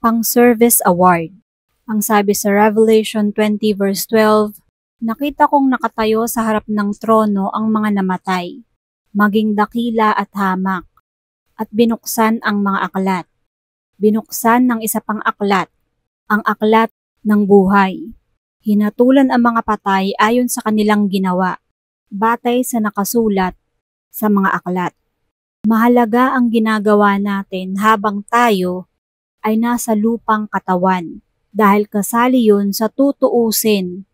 Pang-service award. Ang sabi sa Revelation 20 verse 12, nakita kong nakatayo sa harap ng trono ang mga namatay, maging dakila at hamak, at binuksan ang mga aklat. Binuksan ng isa pang aklat, ang aklat ng buhay. Hinatulan ang mga patay ayon sa kanilang ginawa, batay sa nakasulat sa mga aklat. Mahalaga ang ginagawa natin habang tayo ay nasa lupang katawan dahil kasali yun sa tutuusin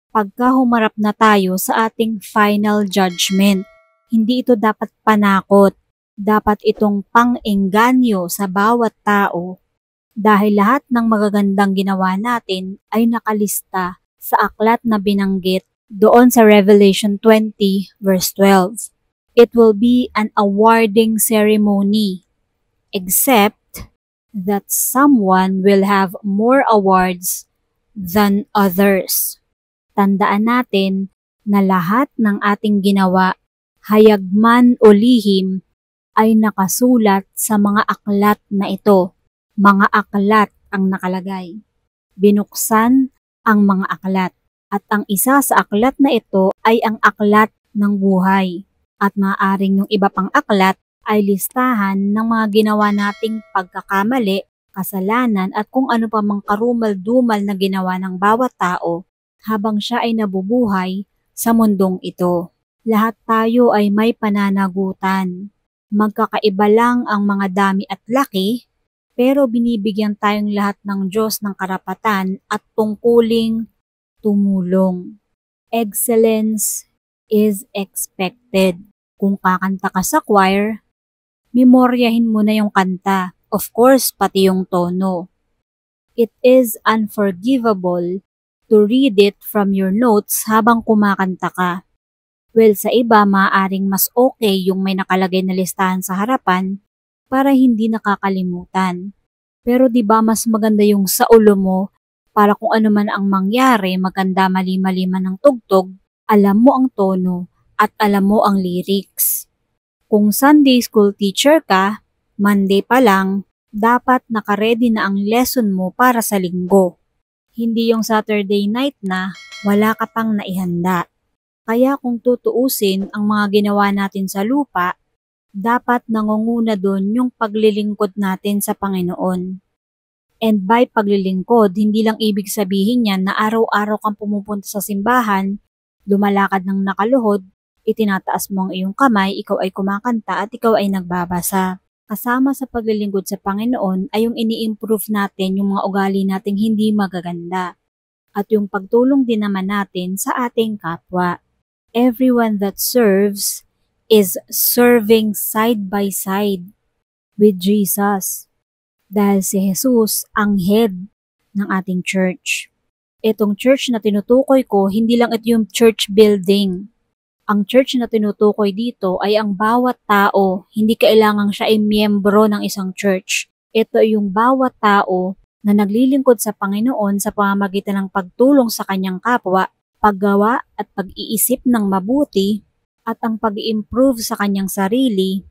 pagka humarap na tayo sa ating final judgment. Hindi ito dapat panakot, dapat itong pang-engganyo sa bawat tao dahil lahat ng magagandang ginawa natin ay nakalista sa aklat na binanggit doon sa Revelation 20 verse 12. It will be an awarding ceremony, except that someone will have more awards than others. Tandaan natin na lahat ng ating ginawa, hayag man o lihim, ay nakasulat sa mga aklat na ito. Mga aklat ang nakalagay. Binuksan ang mga aklat. At ang isa sa aklat na ito ay ang aklat ng buhay. At maaaring yung iba pang aklat ay listahan ng mga ginawa nating pagkakamali, kasalanan at kung ano pa mang karumal-dumal na ginawa ng bawat tao habang siya ay nabubuhay sa mundong ito. Lahat tayo ay may pananagutan. Magkakaiba lang ang mga dami at laki, pero binibigyan tayong lahat ng Diyos ng karapatan at tungkuling tumulong. Excellence is expected. Kung kakanta ka sa choir, memoryahin mo na yung kanta. Of course, pati yung tono. It is unforgivable to read it from your notes habang kumakanta ka. Well, sa iba, maaaring mas okay yung may nakalagay na listahan sa harapan para hindi nakakalimutan. Pero di ba mas maganda yung sa ulo mo para kung ano man ang mangyari, maganda mali-mali man ang tugtog, alam mo ang tono at alam mo ang lyrics. Kung Sunday school teacher ka, Monday pa lang, dapat nakaredy na ang lesson mo para sa linggo. Hindi yung Saturday night na wala ka pang naihanda. Kaya kung tutuusin ang mga ginawa natin sa lupa, dapat nangunguna doon yung paglilingkod natin sa Panginoon. And by paglilingkod, hindi lang ibig sabihin yan na araw-araw kang pumupunta sa simbahan, lumalakad ng nakaluhod, itinataas mo ang iyong kamay, ikaw ay kumakanta at ikaw ay nagbabasa. Kasama sa paglilingkod sa Panginoon ay yung ini-improve natin yung mga ugali nating hindi magaganda. At yung pagtulong din naman natin sa ating kapwa. Everyone that serves is serving side by side with Jesus. Dahil si Jesus ang head ng ating church. Itong church na tinutukoy ko, hindi lang ito yung church building. Ang church na tinutukoy dito ay ang bawat tao, hindi kailangang siya ay miyembro ng isang church. Ito ay yung bawat tao na naglilingkod sa Panginoon sa pamamagitan ng pagtulong sa kanyang kapwa, paggawa at pag-iisip ng mabuti at ang pag-i-improve sa kanyang sarili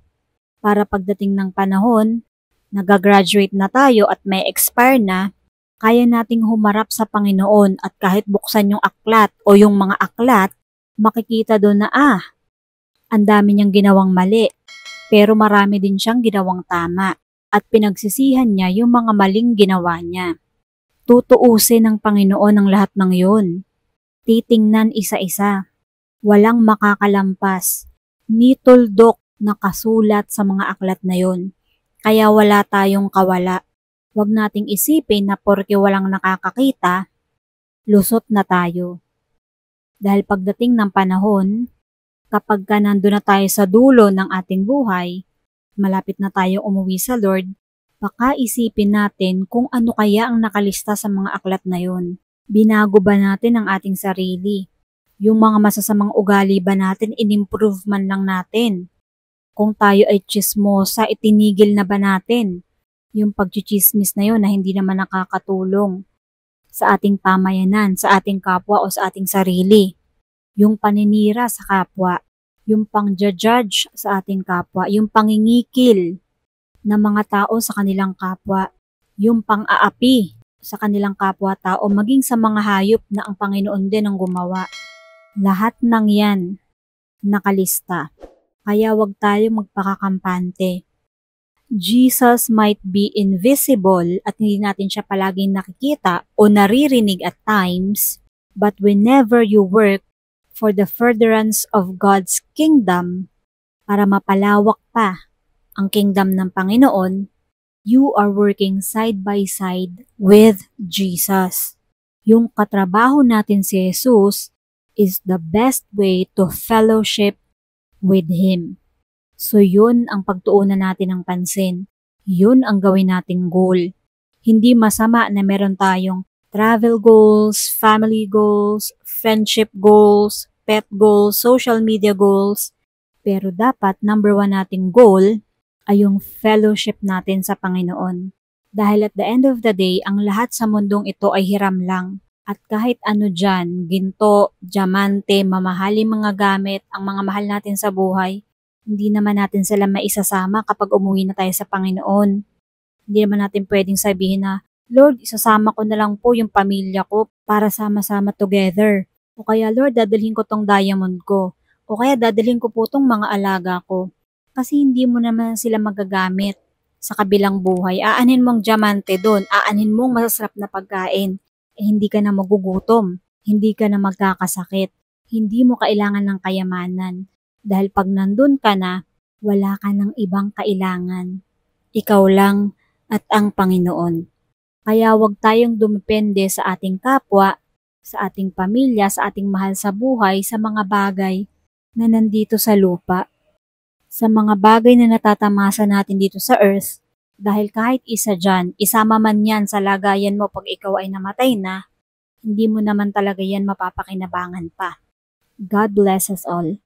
para pagdating ng panahon, nagagraduate na tayo at may expire na, kaya nating humarap sa Panginoon at kahit buksan yung aklat o yung mga aklat, makikita doon na ang dami niyang ginawang mali, pero marami din siyang ginawang tama at pinagsisihan niya yung mga maling ginawa niya. Tutuusin ng Panginoon ang lahat ng yun. Titingnan isa-isa. Walang makakalampas. Ni tuldok na kasulat sa mga aklat na yun. Kaya wala tayong kawala. Huwag nating isipin na porke walang nakakakita, lusot na tayo. Dahil pagdating ng panahon, kapag ka nandun na tayo sa dulo ng ating buhay, malapit na tayong umuwi sa Lord, baka isipin natin kung ano kaya ang nakalista sa mga aklat na yun. Binago ba natin ang ating sarili? Yung mga masasamang ugali ba natin, in-improve man lang natin? Kung tayo ay chismosa, itinigil na ba natin? Yung pagchichismis na yun na hindi naman nakakatulong sa ating pamayanan, sa ating kapwa o sa ating sarili. Yung paninira sa kapwa, yung pang-judge sa ating kapwa, yung pangingikil ng mga tao sa kanilang kapwa, yung pang-aapi sa kanilang kapwa-tao, maging sa mga hayop na ang Panginoon din ang gumawa. Lahat ng yan nakalista. Kaya wag tayo magpakakampante. Jesus might be invisible at hindi natin siya palaging nakikita o naririnig at times, but whenever you work for the furtherance of God's kingdom, para mapalawak pa ang kingdom ng Panginoon, you are working side by side with Jesus. Yung katrabaho natin si Jesus is the best way to fellowship with Him. So yun ang pagtuunan natin ng pansin. Yun ang gawin nating goal. Hindi masama na meron tayong travel goals, family goals, friendship goals, pet goals, social media goals. Pero dapat number 1 nating goal ay yung fellowship natin sa Panginoon. Dahil at the end of the day, ang lahat sa mundong ito ay hiram lang. At kahit ano dyan, ginto, diamante, mamahaling mga gamit, ang mga mahal natin sa buhay, hindi naman natin sila maisasama kapag umuwi na tayo sa Panginoon. Hindi naman natin pwedeng sabihin na, Lord, isasama ko na lang po yung pamilya ko para sama-sama together. O kaya, Lord, dadalhin ko tong diamond ko. O kaya, dadalhin ko po tong mga alaga ko. Kasi hindi mo naman sila magagamit sa kabilang buhay. Aanin mong diamante doon, aanin mong masasarap na pagkain. Hindi ka na magugutom, hindi ka na magkakasakit, hindi mo kailangan ng kayamanan. Dahil pag nandun ka na, wala ka ng ibang kailangan. Ikaw lang at ang Panginoon. Kaya huwag tayong dumepende sa ating kapwa, sa ating pamilya, sa ating mahal sa buhay, sa mga bagay na nandito sa lupa. Sa mga bagay na natatamasa natin dito sa earth, dahil kahit isa dyan, isama man yan sa lagayan mo pag ikaw ay namatay na, hindi mo naman talaga yan mapapakinabangan pa. God bless us all.